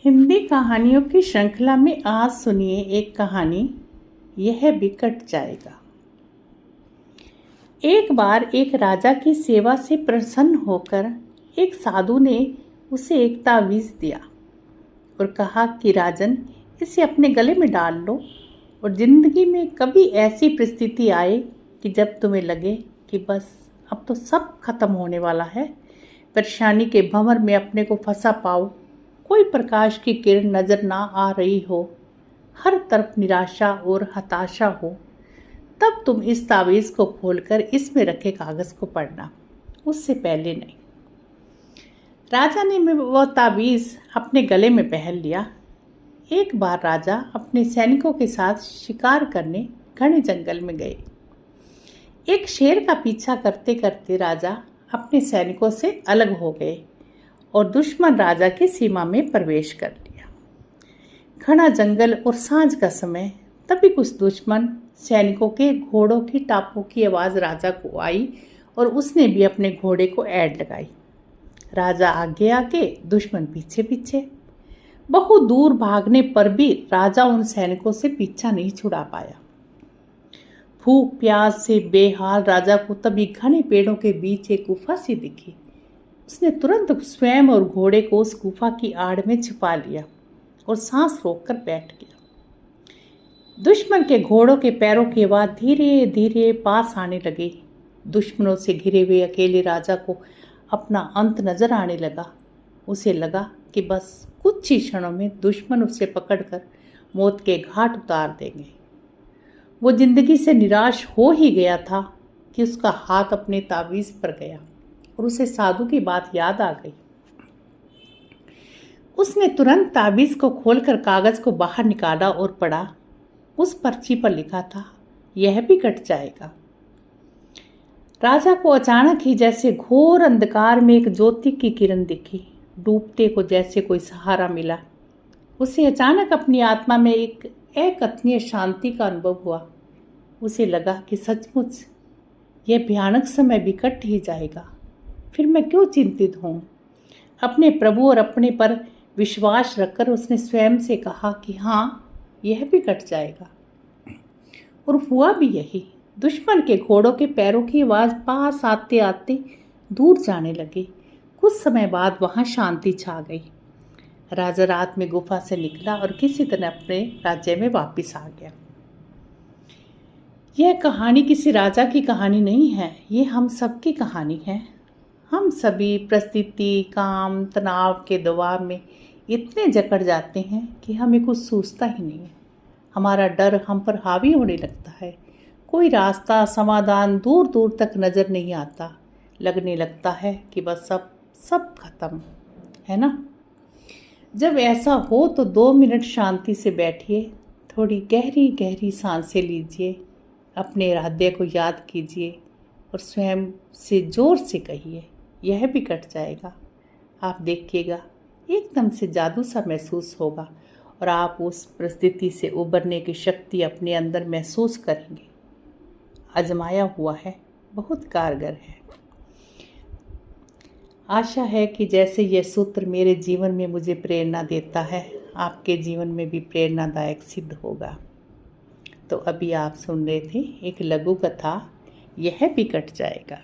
हिंदी कहानियों की श्रृंखला में आज सुनिए एक कहानी, यह भी कट जाएगा। एक बार एक राजा की सेवा से प्रसन्न होकर एक साधु ने उसे एक तावीज़ दिया और कहा कि राजन, इसे अपने गले में डाल लो और जिंदगी में कभी ऐसी परिस्थिति आए कि जब तुम्हें लगे कि बस अब तो सब खत्म होने वाला है, परेशानी के भंवर में अपने को फंसा पाओ, कोई प्रकाश की किरण नजर ना आ रही हो, हर तरफ निराशा और हताशा हो, तब तुम इस तावीज़ को खोलकर इसमें रखे कागज़ को पढ़ना, उससे पहले नहीं। राजा ने वो तावीज़ अपने गले में पहन लिया। एक बार राजा अपने सैनिकों के साथ शिकार करने घने जंगल में गए। एक शेर का पीछा करते करते राजा अपने सैनिकों से अलग हो गए और दुश्मन राजा की सीमा में प्रवेश कर लिया। घना जंगल और सांझ का समय, तभी कुछ दुश्मन सैनिकों के घोड़ों की टापों की आवाज़ राजा को आई और उसने भी अपने घोड़े को ऐड लगाई। राजा आगे आगे, दुश्मन पीछे पीछे। बहुत दूर भागने पर भी राजा उन सैनिकों से पीछा नहीं छुड़ा पाया। भूख प्यास से बेहाल राजा को तभी घने पेड़ों के बीच एक गुफा सी दिखी। उसने तुरंत स्वयं और घोड़े को उस गुफा की आड़ में छिपा लिया और सांस रोककर बैठ गया। दुश्मन के घोड़ों के पैरों की आवाज धीरे धीरे पास आने लगी। दुश्मनों से घिरे हुए अकेले राजा को अपना अंत नजर आने लगा। उसे लगा कि बस कुछ ही क्षणों में दुश्मन उसे पकड़कर मौत के घाट उतार देंगे। वो जिंदगी से निराश हो ही गया था कि उसका हाथ अपने तावीज़ पर गया और उसे साधु की बात याद आ गई। उसने तुरंत तावीज़ को खोलकर कागज़ को बाहर निकाला और पढ़ा। उस पर्ची पर लिखा था, यह भी कट जाएगा। राजा को अचानक ही जैसे घोर अंधकार में एक ज्योति की किरण दिखी। डूबते को जैसे कोई सहारा मिला। उसे अचानक अपनी आत्मा में एक अकथनीय शांति का अनुभव हुआ। उसे लगा कि सचमुच यह भयानक समय भी कट ही जाएगा, फिर मैं क्यों चिंतित हूँ। अपने प्रभु और अपने पर विश्वास रखकर उसने स्वयं से कहा कि हाँ, यह भी कट जाएगा। और हुआ भी यही। दुश्मन के घोड़ों के पैरों की आवाज़ पास आते आते दूर जाने लगी। कुछ समय बाद वहाँ शांति छा गई। राजा रात में गुफा से निकला और किसी तरह अपने राज्य में वापस आ गया। यह कहानी किसी राजा की कहानी नहीं है, ये हम सबकी कहानी है। हम सभी परिस्थिति, काम, तनाव के दबाव में इतने जकड़ जाते हैं कि हमें कुछ सूझता ही नहीं है। हमारा डर हम पर हावी होने लगता है। कोई रास्ता, समाधान दूर दूर तक नज़र नहीं आता। लगने लगता है कि बस सब खत्म है ना। जब ऐसा हो तो 2 मिनट शांति से बैठिए, थोड़ी गहरी गहरी सांसें लीजिए, अपने इरादे को याद कीजिए और स्वयं से जोर से कहिए, यह भी कट जाएगा। आप देखिएगा, एकदम से जादू सा महसूस होगा और आप उस परिस्थिति से उबरने की शक्ति अपने अंदर महसूस करेंगे। आजमाया हुआ है, बहुत कारगर है। आशा है कि जैसे यह सूत्र मेरे जीवन में मुझे प्रेरणा देता है, आपके जीवन में भी प्रेरणादायक सिद्ध होगा। तो अभी आप सुन रहे थे एक लघु कथा, यह भी कट जाएगा।